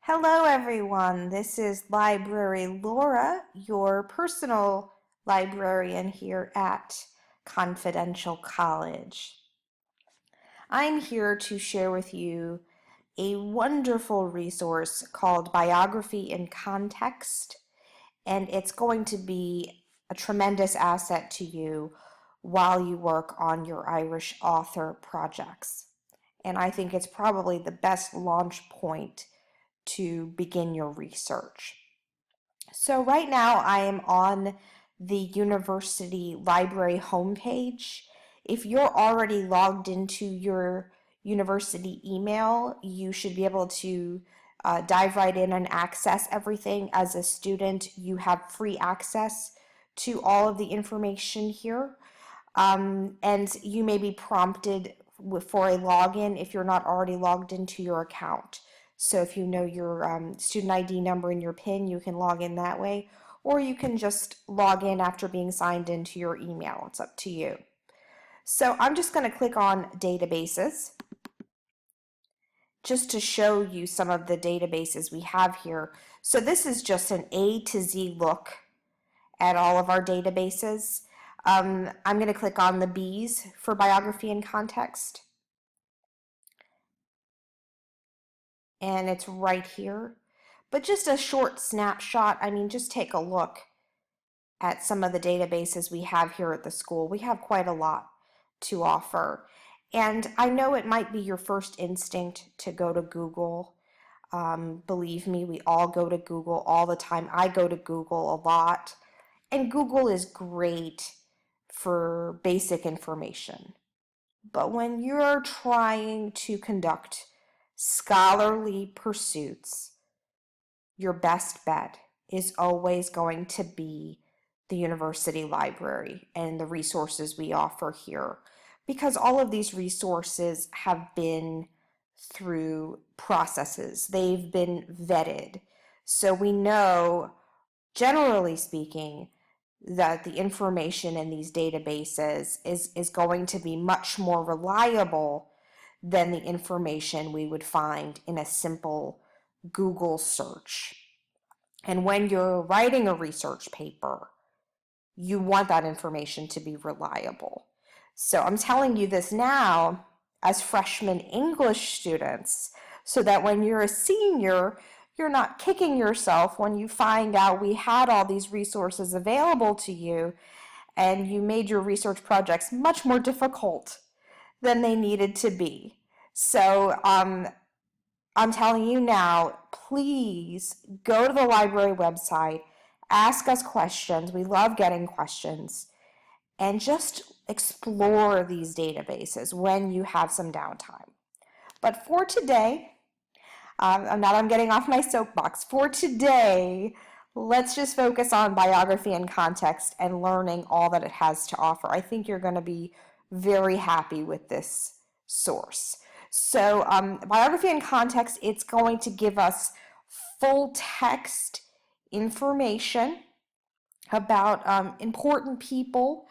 Hello, everyone. This is Library Laura, your personal librarian here at Confidential College. I'm here to share with you a wonderful resource called Biography in Context, and it's going to be a tremendous asset to you while you work on your Irish author projects. And I think it's probably the best launch point to begin your research. So right now I am on the university library homepage. If you're already logged into your university email, you should be able to dive right in and access everything. As a student, you have free access to all of the information here. And you may be prompted for a login if you're not already logged into your account. So if you know your student ID number and your PIN, you can log in that way, or you can just log in after being signed into your email. It's up to you. So I'm just going to click on databases just to show you some of the databases we have here. So this is just an A to Z look at all of our databases. I'm going to click on the B's for biography and context. And it's right here. But just a short snapshot, just take a look at some of the databases we have here at the school. We have quite a lot to offer. And I know it might be your first instinct to go to Google. Believe me, we all go to Google all the time. I go to Google a lot. And Google is great for basic information. But when you're trying to conduct scholarly pursuits, your best bet is always going to be the university library and the resources we offer here, because all of these resources have been through processes. They've been vetted. So we know, generally speaking, that the information in these databases is going to be much more reliable than the information we would find in a simple Google search. And when you're writing a research paper, you want that information to be reliable. So I'm telling you this now as freshman English students, so that when you're a senior, you're not kicking yourself when you find out we had all these resources available to you and you made your research projects much more difficult than they needed to be. So I'm telling you now, please go to the library website, ask us questions. We love getting questions. And just explore these databases when you have some downtime. But for today, now I'm getting off my soapbox. For today, let's just focus on biography and context and learning all that it has to offer. I think you're going to be very happy with this source. So biography and context, it's going to give us full text information about important people,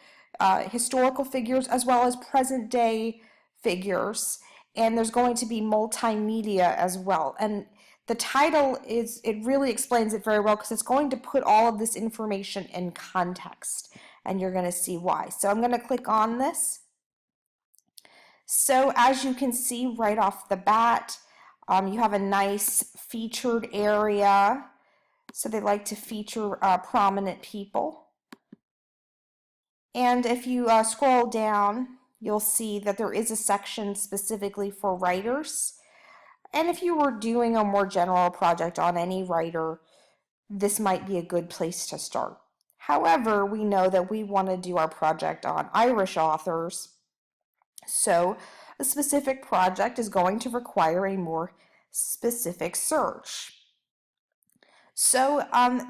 historical figures, as well as present day figures. And there's going to be multimedia as well. And the title it really explains it very well, because it's going to put all of this information in context, and you're going to see why. So I'm going to click on this. So as you can see right off the bat, you have a nice featured area. So they like to feature prominent people. And if you scroll down, you'll see that there is a section specifically for writers. And if you were doing a more general project on any writer, this might be a good place to start. However, we know that we want to do our project on Irish authors, so a specific project is going to require a more specific search. So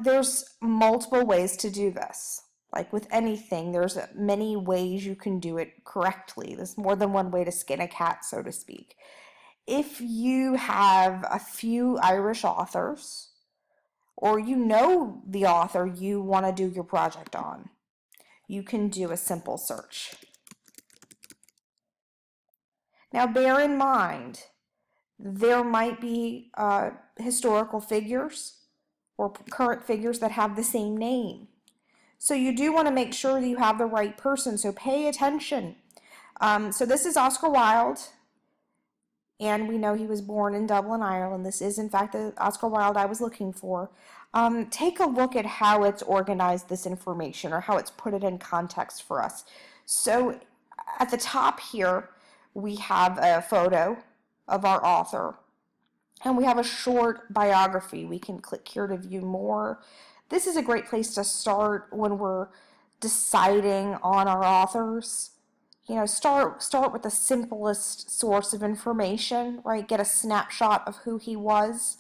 there's multiple ways to do this. Like with anything, there's many ways you can do it correctly. There's more than one way to skin a cat, so to speak. If you have a few Irish authors, or you know the author you want to do your project on, you can do a simple search. Now bear in mind There might be historical figures or current figures that have the same name. So you do want to make sure that you have the right person, so pay attention. So this is Oscar Wilde, and we know he was born in Dublin, Ireland. This is, in fact, the Oscar Wilde I was looking for. Take a look at how it's organized this information, or how it's put it in context for us. So at the top here, we have a photo of our author, and we have a short biography. We can click here to view more. This is a great place to start when we're deciding on our authors. You know, start with the simplest source of information, right? Get a snapshot of who he was.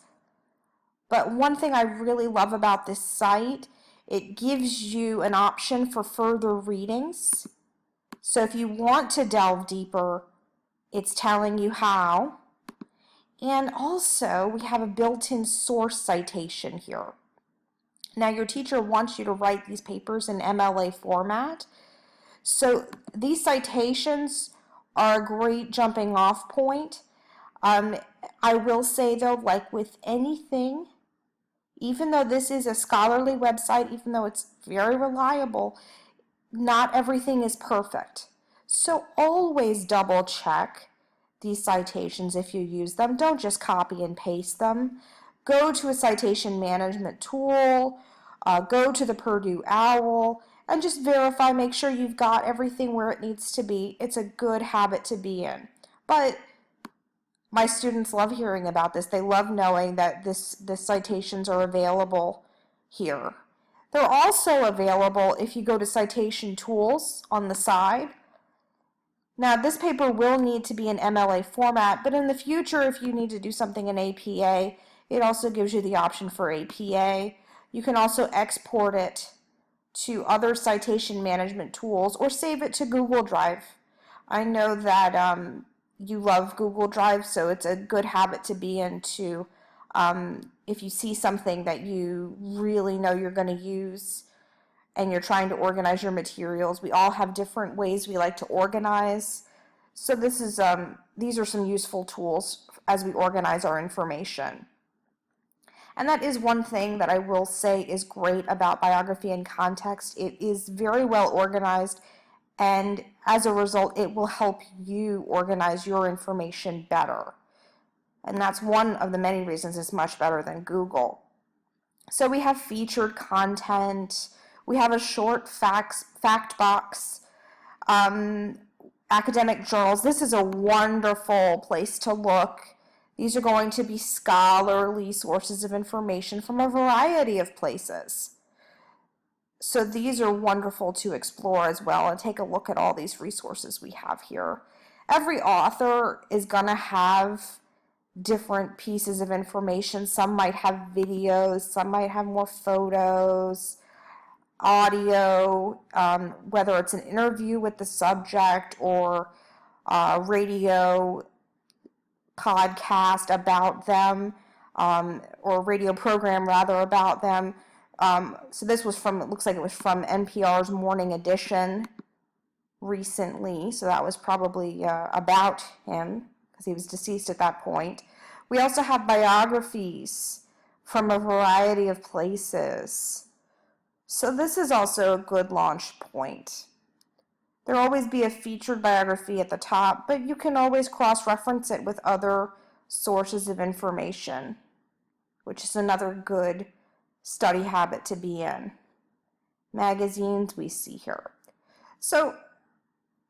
But one thing I really love about this site, it gives you an option for further readings. So if you want to delve deeper, it's telling you how. And also, we have a built-in source citation here. Now, your teacher wants you to write these papers in MLA format. So these citations are a great jumping off point. I will say though, like with anything, even though this is a scholarly website, even though it's very reliable, not everything is perfect. So always double check these citations if you use them. Don't just copy and paste them. Go to a citation management tool, go to the Purdue OWL, and just verify, make sure you've got everything where it needs to be. It's a good habit to be in. But my students love hearing about this. They love knowing that the citations are available here. They're also available if you go to citation tools on the side. Now, this paper will need to be in MLA format, but in the future, if you need to do something in APA, it also gives you the option for APA. You can also export it to other citation management tools or save it to Google Drive. I know that you love Google Drive, so it's a good habit to be in to if you see something that you really know you're going to use and you're trying to organize your materials. We all have different ways we like to organize. So this is these are some useful tools as we organize our information. And that is one thing that I will say is great about Biography in Context. It is very well organized, and as a result, it will help you organize your information better. And that's one of the many reasons it's much better than Google. So we have featured content, we have a short fact box, academic journals. This is a wonderful place to look. These are going to be scholarly sources of information from a variety of places. So these are wonderful to explore as well, and take a look at all these resources we have here. Every author is going to have different pieces of information. Some might have videos, some might have more photos, audio, whether it's an interview with the subject or radio podcast about them, or radio program rather about them. So this was from, it looks like it was from NPR's Morning Edition recently, so that was probably about him because he was deceased at that point. We also have biographies from a variety of places. So this is also a good launch point. There'll always be a featured biography at the top, but you can always cross-reference it with other sources of information, which is another good study habit to be in. Magazines we see here. So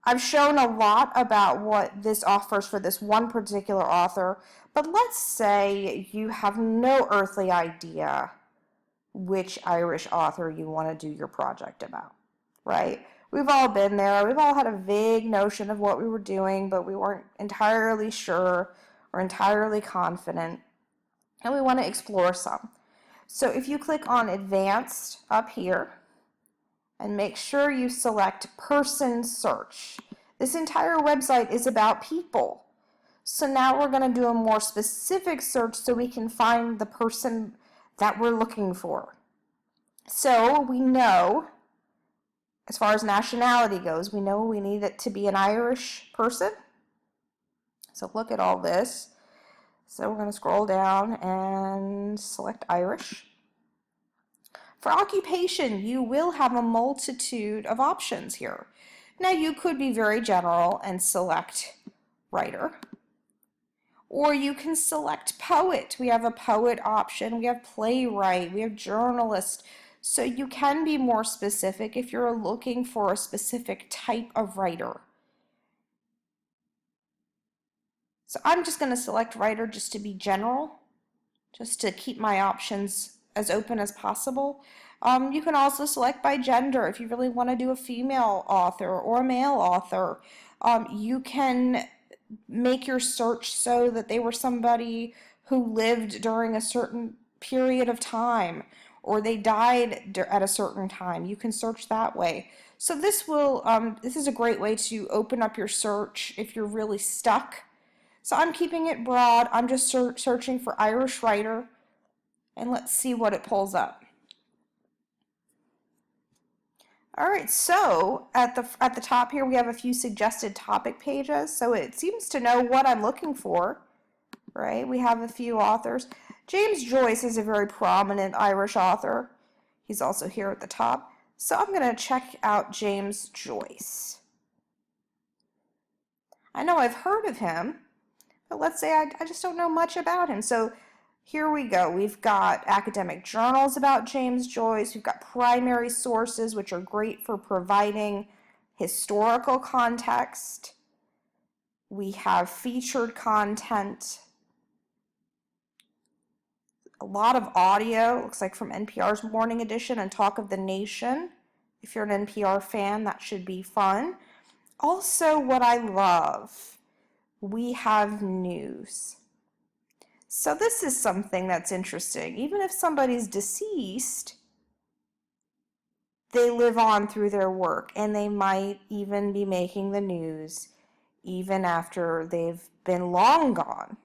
I've shown a lot about what this offers for this one particular author, but let's say you have no earthly idea which Irish author you want to do your project about, right? We've all been there. We've all had a vague notion of what we were doing, but we weren't entirely sure or entirely confident, and we want to explore some. So if you click on Advanced up here, and make sure you select Person Search. This entire website is about people. So now we're going to do a more specific search so we can find the person that we're looking for. So we know, as far as nationality goes, we know we need it to be an Irish person. So look at all this. So we're going to scroll down and select Irish. For occupation, you will have a multitude of options here. Now you could be very general and select writer, or you can select poet. We have a poet option, we have playwright, we have journalist. So you can be more specific if you're looking for a specific type of writer. So I'm just going to select writer just to be general, just to keep my options as open as possible. You can also select by gender if you really want to do a female author or a male author. You can make your search so that they were somebody who lived during a certain period of time, or they died at a certain time. You can search that way. So this is a great way to open up your search if you're really stuck. So I'm keeping it broad. I'm just searching for Irish writer, and let's see what it pulls up. All right, so at the top here we have a few suggested topic pages, so it seems to know what I'm looking for, right? We have a few authors. James Joyce is a very prominent Irish author. He's also here at the top. So I'm going to check out James Joyce. I know I've heard of him, but let's say I just don't know much about him. So here we go. We've got academic journals about James Joyce. We've got primary sources, which are great for providing historical context. We have featured content. A lot of audio, looks like from NPR's Morning Edition and Talk of the Nation. If you're an NPR fan, that should be fun. Also, what I love, we have news. So this is something that's interesting. Even if somebody's deceased, they live on through their work, and they might even be making the news even after they've been long gone.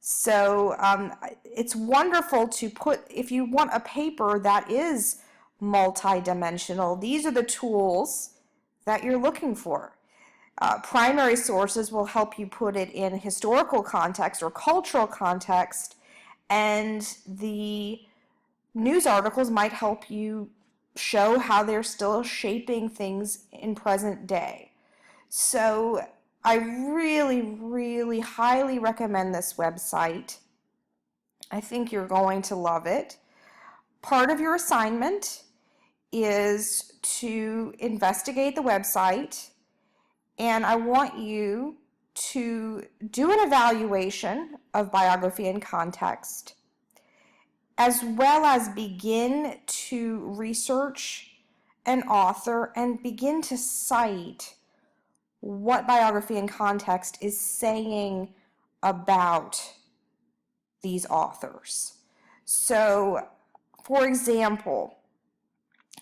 So it's wonderful to put, if you want a paper that is multidimensional, these are the tools that you're looking for. Primary sources will help you put it in historical context or cultural context, and the news articles might help you show how they're still shaping things in present day. So I really, really highly recommend this website. I think you're going to love it. Part of your assignment is to investigate the website, and I want you to do an evaluation of biography and context, as well as begin to research an author and begin to cite what biography and context is saying about these authors. So, for example,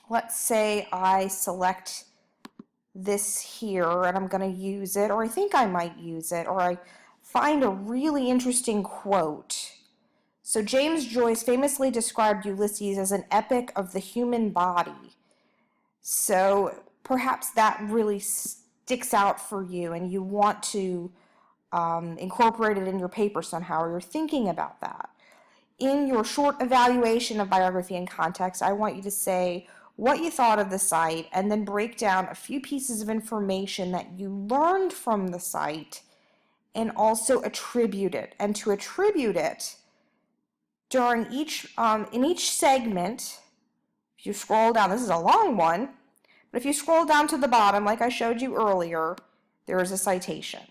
let's say I select this here and I'm going to use it, or I think I might use it, or I find a really interesting quote. So James Joyce famously described Ulysses as an epic of the human body. So perhaps that really sticks out for you and you want to incorporate it in your paper somehow, or you're thinking about that. In your short evaluation of biography and context, I want you to say what you thought of the site and then break down a few pieces of information that you learned from the site and also attribute it. And to attribute it, during in each segment, if you scroll down, this is a long one, but if you scroll down to the bottom, like I showed you earlier, there is a citation.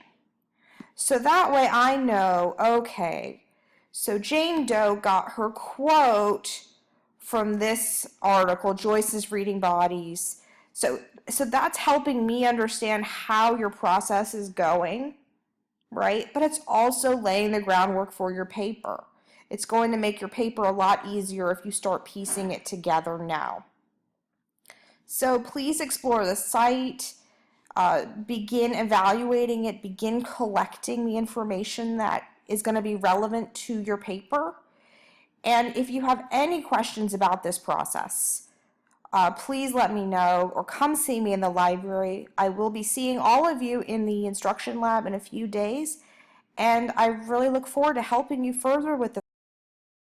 So that way I know, okay, so Jane Doe got her quote from this article, Joyce's Reading Bodies. So that's helping me understand how your process is going, right? But it's also laying the groundwork for your paper. It's going to make your paper a lot easier if you start piecing it together now. So please explore the site, begin evaluating it, begin collecting the information that is going to be relevant to your paper. And if you have any questions about this process, please let me know or come see me in the library. I will be seeing all of you in the instruction lab in a few days, and I really look forward to helping you further with the